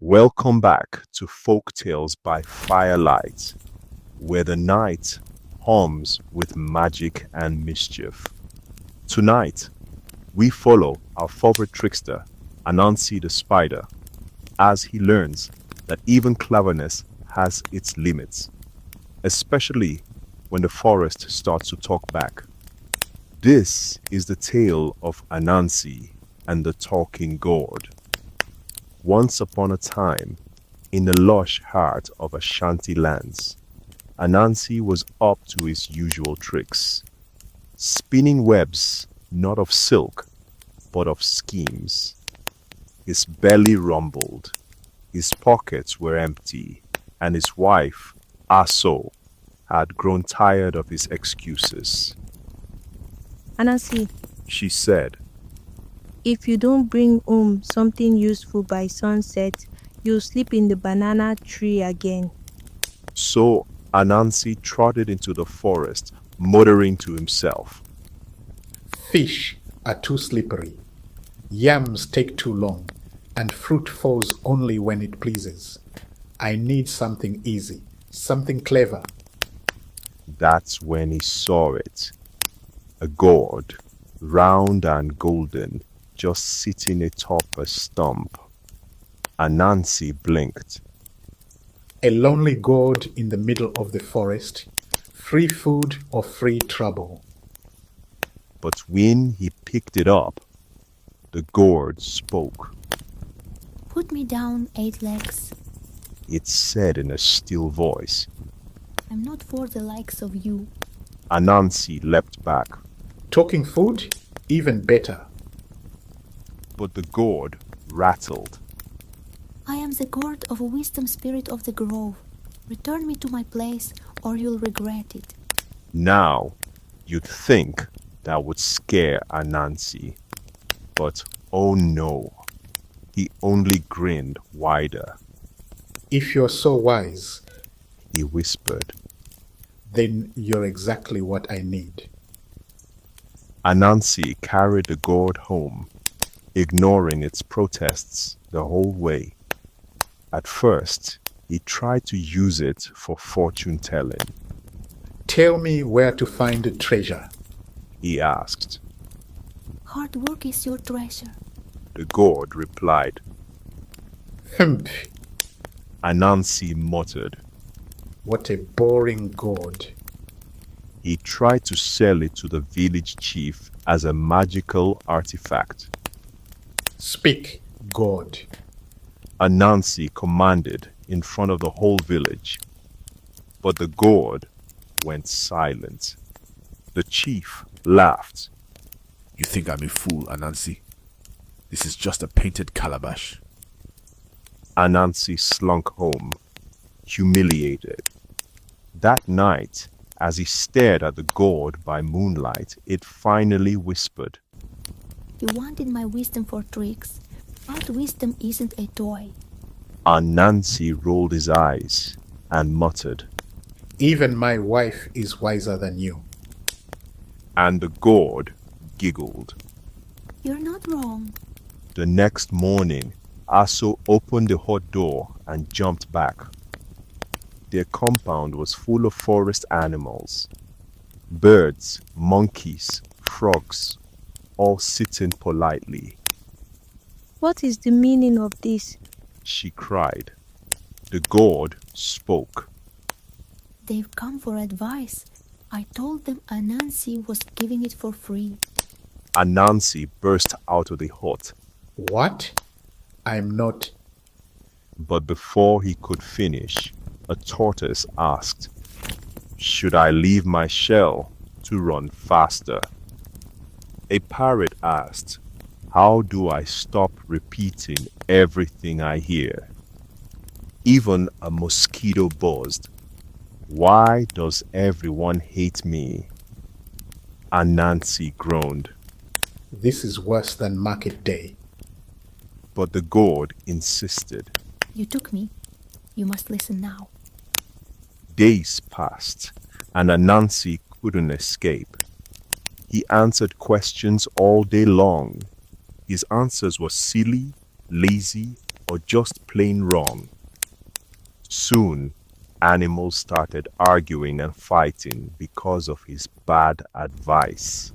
Welcome back to Folktales by Firelight, where the night hums with magic and mischief. Tonight, we follow our favorite trickster, Anansi the spider, as he learns that even cleverness has its limits, especially when the forest starts to talk back. This is the tale of Anansi and the talking gourd. Once upon a time, in the lush heart of Ashanti lands, Anansi was up to his usual tricks, spinning webs not of silk, but of schemes. His belly rumbled, his pockets were empty, and his wife, Aso, had grown tired of his excuses. Anansi, She said, if you don't bring home something useful by sunset, you'll sleep in the banana tree again. So Anansi trotted into the forest, muttering to himself. Fish are too slippery, yams take too long, and fruit falls only when it pleases. I need something easy, something clever. That's when he saw it. A gourd, round and golden, just sitting atop a stump. Anansi blinked. A lonely gourd in the middle of the forest, free food or free trouble. But when he picked it up, the gourd spoke. Put me down, 8 legs. It said in a still voice. I'm not for the likes of you. Anansi leapt back. Talking food? Even better. But the gourd rattled. I am the god of a wisdom spirit of the grove. Return me to my place, or you'll regret it. Now, you'd think that would scare Anansi. But oh no, he only grinned wider. If you're so wise, He whispered. then you're exactly what I need. Anansi carried the gourd home, ignoring its protests the whole way. At first, he tried to use it for fortune telling. Tell me where to find the treasure. He asked. Hard work is your treasure. The gourd replied. Humph, Anansi muttered. what a boring gourd. He tried to sell it to the village chief as a magical artifact. Speak, gourd. Anansi commanded in front of the whole village. But the gourd went silent. The chief laughed. You think I'm a fool, Anansi? This is just a painted calabash. Anansi slunk home, humiliated. That night, as he stared at the gourd by moonlight, it finally whispered. You wanted my wisdom for tricks, but wisdom isn't a toy. Anansi rolled his eyes and muttered. Even my wife is wiser than you. And the gourd giggled. You're not wrong. The next morning, Aso opened the hut door and jumped back. Their compound was full of forest animals. Birds, monkeys, frogs, all sitting politely. What is the meaning of this? She cried. The gourd spoke. They've come for advice. I told them Anansi was giving it for free. Anansi burst out of the hut, What? I'm not. but before he could finish, a tortoise asked, Should I leave my shell to run faster? A parrot asked, How do I stop repeating everything I hear? Even a mosquito buzzed, Why does everyone hate me? Anansi groaned, This is worse than market day. but the gourd insisted. You took me. You must listen now. Days passed, and Anansi couldn't escape. He answered questions all day long. His answers were silly, lazy, or just plain wrong. Soon, animals started arguing and fighting because of his bad advice.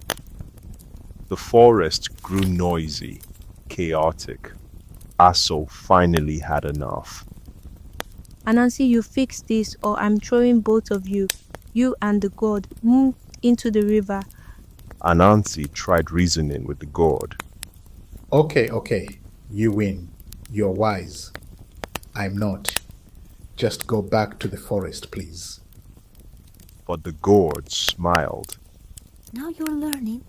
The forest grew noisy, chaotic. Aso finally had enough. Anansi, you fix this or I'm throwing both of you and the god, into the river. Anansi tried reasoning with the gourd. Okay, you win. You're wise. I'm not. Just go back to the forest, please. But the gourd smiled. Now you're learning.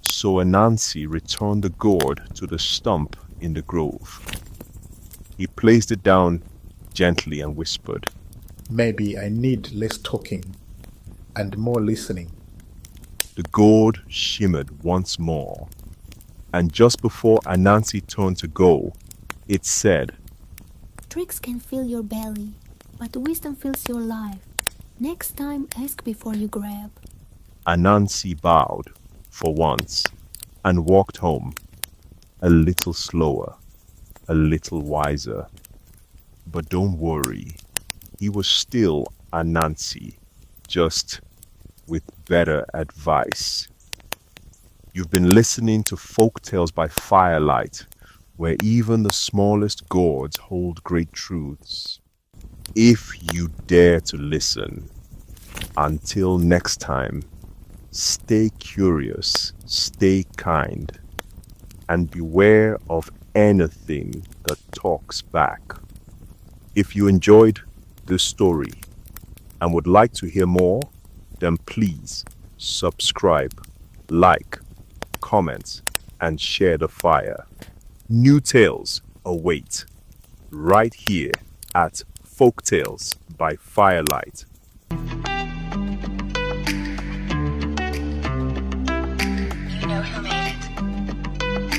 So Anansi returned the gourd to the stump in the grove. He placed it down gently and whispered, Maybe I need less talking and more listening. The gourd shimmered once more, and just before Anansi turned to go, it said, Tricks can fill your belly, but wisdom fills your life. Next time, ask before you grab. Anansi bowed for once and walked home, a little slower, a little wiser. But don't worry, he was still Anansi, just with better advice. You've been listening to Folktales by Firelight, where even the smallest gourds hold great truths. If you dare to listen. Until next time, stay curious, stay kind, and beware of anything that talks back. If you enjoyed this story and would like to hear more, then please subscribe, like, comment, and share the fire. New tales await right here at Folktales by Firelight. You know who made it.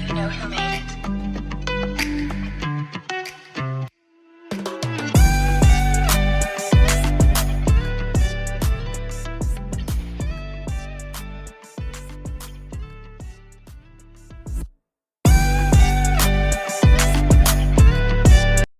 You know who made it.